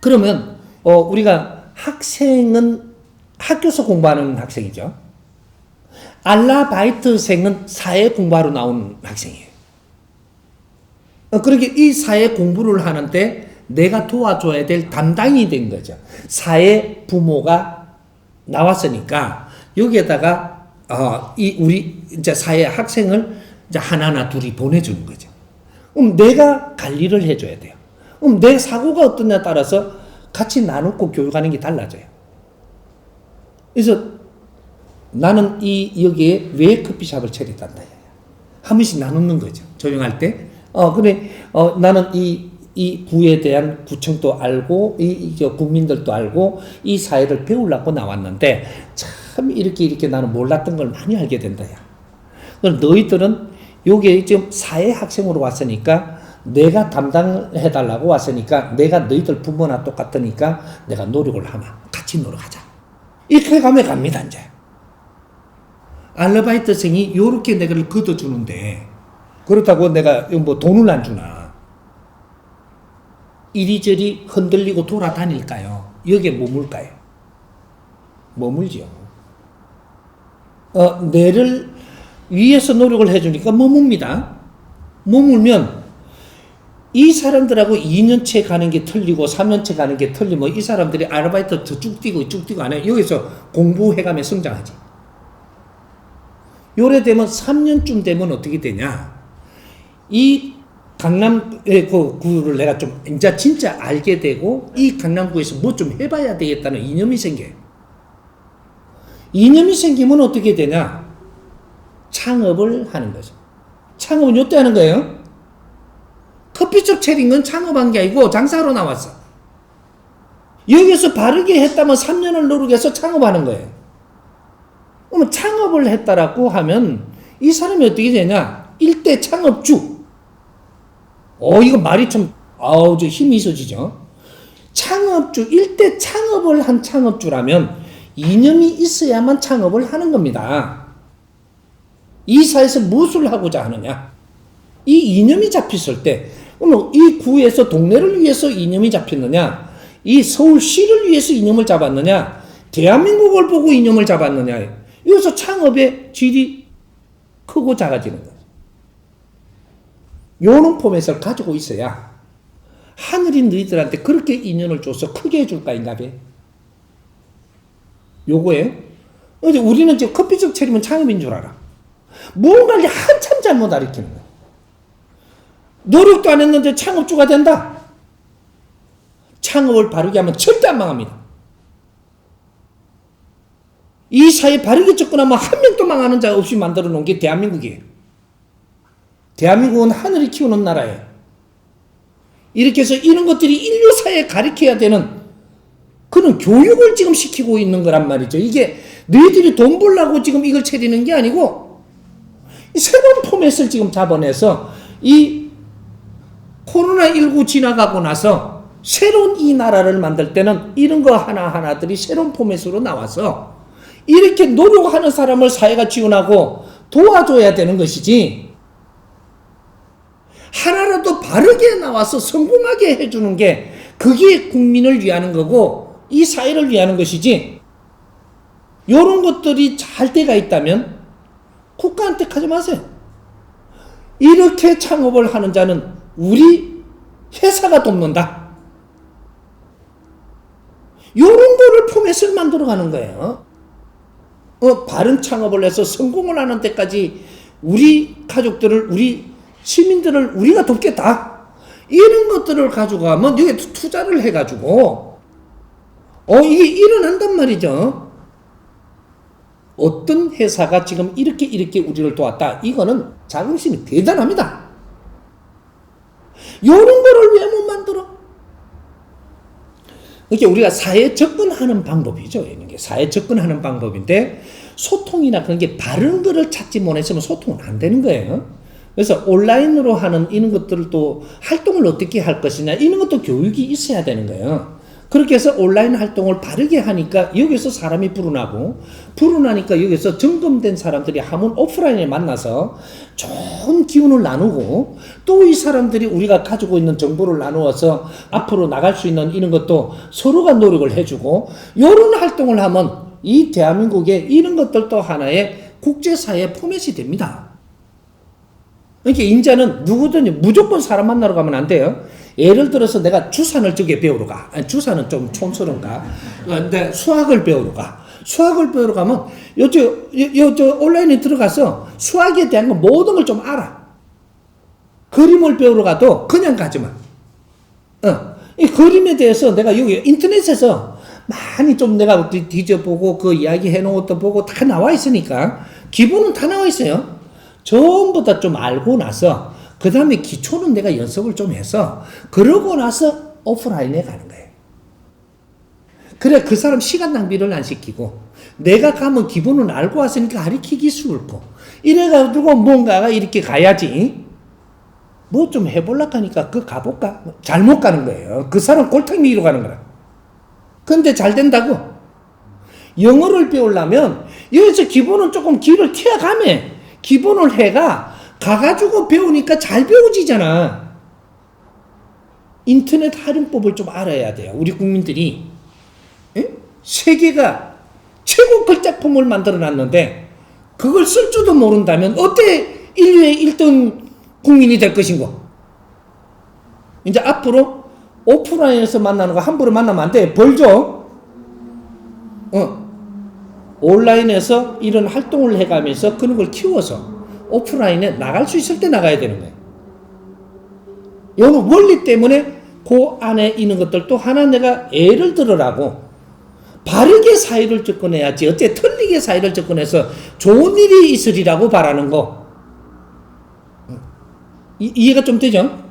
그러면 우리가 학생은 학교에서 공부하는 학생이죠. 아르바이트생은 사회 공부하러 나온 학생이에요. 그러니까 이 사회 공부를 하는데 내가 도와줘야 될 담당이 된 거죠. 사회 부모가 나왔으니까 여기에다가 우리 이제 사회 학생을 이제 하나나 둘이 보내주는 거죠. 내가 관리를 해줘야 돼요. 내 사고가 어떠냐에 따라서 같이 나누고 교육하는 게 달라져요. 그래서 나는 여기에 왜 커피숍을 차렸단다. 한 번씩 나누는 거죠. 조용할 때. 나는 이 구에 대한 구청도 알고, 국민들도 알고, 이 사회를 배우려고 나왔는데, 참, 이렇게 나는 몰랐던 걸 많이 알게 된다. 그럼 너희들은 여기에 지금 사회 학생으로 왔으니까, 내가 담당해달라고 왔으니까, 내가 너희들 부모나 똑같으니까, 내가 노력을 하마. 같이 노력하자. 이렇게 가면 갑니다, 이제. 아르바이트생이 요렇게 내가 걷어주는데, 그렇다고 내가 뭐 돈을 안 주나. 이리저리 흔들리고 돌아다닐까요? 여기에 머물까요? 머물지요. 내를 위해서 노력을 해주니까 머뭅니다. 머물면 이 사람들하고 2년째 가는 게 틀리고 3년째 가는 게 틀리면 이 사람들이 아르바이트 더 쭉 뛰고 안 해요. 여기서 공부해가며 성장하지. 요래 되면 3년쯤 되면 어떻게 되냐. 이 강남의 그 구를 내가 좀 이제 진짜 알게 되고 이 강남구에서 뭐 좀 해봐야 되겠다는 이념이 생겨요. 이념이 생기면 어떻게 되냐? 창업을 하는 거죠. 창업은 요때 하는 거예요. 커피숍 차린 건 창업한 게 아니고 장사하러 나왔어. 여기서 바르게 했다면 3년을 노력해서 창업하는 거예요. 그러면 창업을 했다라고 하면 이 사람이 어떻게 되냐? 일대 창업주. 이거 말이 좀, 저 힘이 있어지죠? 창업주, 일대 창업을 한 창업주라면 이념이 있어야만 창업을 하는 겁니다. 이 사회에서 무엇을 하고자 하느냐? 이 이념이 잡혔을 때, 그러면 이 구에서 동네를 위해서 이념이 잡혔느냐? 이 서울시를 위해서 이념을 잡았느냐? 대한민국을 보고 이념을 잡았느냐? 여기서 창업의 질이 크고 작아지는 거예요. 요런 포맷을 가지고 있어야 하늘이 너희들한테 그렇게 인연을 줘서 크게 해줄까 인가 봐. 요거예요. 우리는 지금 커피숍 차리면 창업인 줄 알아. 뭔가를 한참 잘못 가르치는 거야. 노력도 안 했는데 창업주가 된다. 창업을 바르게 하면 절대 안 망합니다. 이 사회에 바르게 접근하면 한 명도 망하는 자 없이 만들어 놓은 게 대한민국이에요. 대한민국은 하늘이 키우는 나라예요. 이렇게 해서 이런 것들이 인류 사회에 가르쳐야 되는 그런 교육을 지금 시키고 있는 거란 말이죠. 이게 너희들이 돈 벌려고 지금 이걸 차리는 게 아니고 새로운 포맷을 지금 잡아내서 이 코로나19 지나가고 나서 새로운 이 나라를 만들 때는 이런 거 하나하나들이 새로운 포맷으로 나와서 이렇게 노력하는 사람을 사회가 지원하고 도와줘야 되는 것이지 하나라도 바르게 나와서 성공하게 해주는 게 그게 국민을 위하는 거고 이 사회를 위하는 것이지 이런 것들이 잘 때가 있다면 국가한테 가지 마세요. 이렇게 창업을 하는 자는 우리 회사가 돕는다. 이런 거를 포맷을 만들어가는 거예요. 바른 창업을 해서 성공을 하는 데까지 우리 가족들을 우리 시민들을 우리가 돕겠다. 이런 것들을 가지고 가면 여기 투자를 해가지고 이게 일어난단 말이죠. 어떤 회사가 지금 이렇게 우리를 도왔다. 이거는 자긍심이 대단합니다. 이런 거를 왜 못 만들어? 이게 우리가 사회에 접근하는 방법이죠. 이런 게 사회에 접근하는 방법인데 소통이나 그런 게 바른 거를 찾지 못했으면 소통은 안 되는 거예요. 그래서 온라인으로 하는 이런 것들을 또 활동을 어떻게 할 것이냐 이런 것도 교육이 있어야 되는 거예요. 그렇게 해서 온라인 활동을 바르게 하니까 여기서 사람이 불어나고, 불어나니까 여기서 점검된 사람들이 한번 오프라인에 만나서 좋은 기운을 나누고, 또 이 사람들이 우리가 가지고 있는 정보를 나누어서 앞으로 나갈 수 있는 이런 것도 서로가 노력을 해주고, 이런 활동을 하면 이 대한민국에 이런 것들도 하나의 국제사회의 포맷이 됩니다. 그러니까 인자는 누구든지 무조건 사람 만나러 가면 안 돼요. 예를 들어서 내가 주산을 저게 배우러 가. 아니, 주산은 좀 촌스러운가. 근데 수학을 배우러 가. 수학을 배우러 가면 저 온라인에 들어가서 수학에 대한 거 모든 걸 좀 알아. 그림을 배우러 가도 그냥 가지 마. 이 그림에 대해서 내가 여기 인터넷에서 많이 좀 내가 뒤져보고 그 이야기 해놓은 것도 보고 다 나와 있으니까 기본은 다 나와 있어요. 전부 다 좀 알고 나서 그 다음에 기초는 내가 연습을 좀 해서 그러고 나서 오프라인에 가는 거예요. 그래 그 사람 시간 낭비를 안 시키고 내가 가면 기본은 알고 왔으니까 가르치기 쉽고 이래가지고 뭔가가 이렇게 가야지 뭐 좀 해볼라 하니까 그 가볼까? 잘못 가는 거예요. 그 사람 골탕 먹이러 가는 거라. 근데 잘 된다고. 영어를 배우려면 여기서 기본은 조금 길을 튀어가면 기본을 해가 가가지고 배우니까 잘 배워지잖아. 인터넷 활용법을 좀 알아야 돼요. 우리 국민들이. 에? 세계가 최고 걸작품을 만들어놨는데 그걸 쓸 줄도 모른다면 어때 인류의 1등 국민이 될 것인고. 이제 앞으로 오프라인에서 만나는 거 함부로 만나면 안 돼. 벌 줘. 온라인에서 이런 활동을 해가면서 그런 걸 키워서 오프라인에 나갈 수 있을 때 나가야 되는 거예요. 이런 원리 때문에 그 안에 있는 것들도 하나 내가 예를 들으라고 바르게 사회를 접근해야지 어째 틀리게 사회를 접근해서 좋은 일이 있으리라고 바라는 거 이해가 좀 되죠?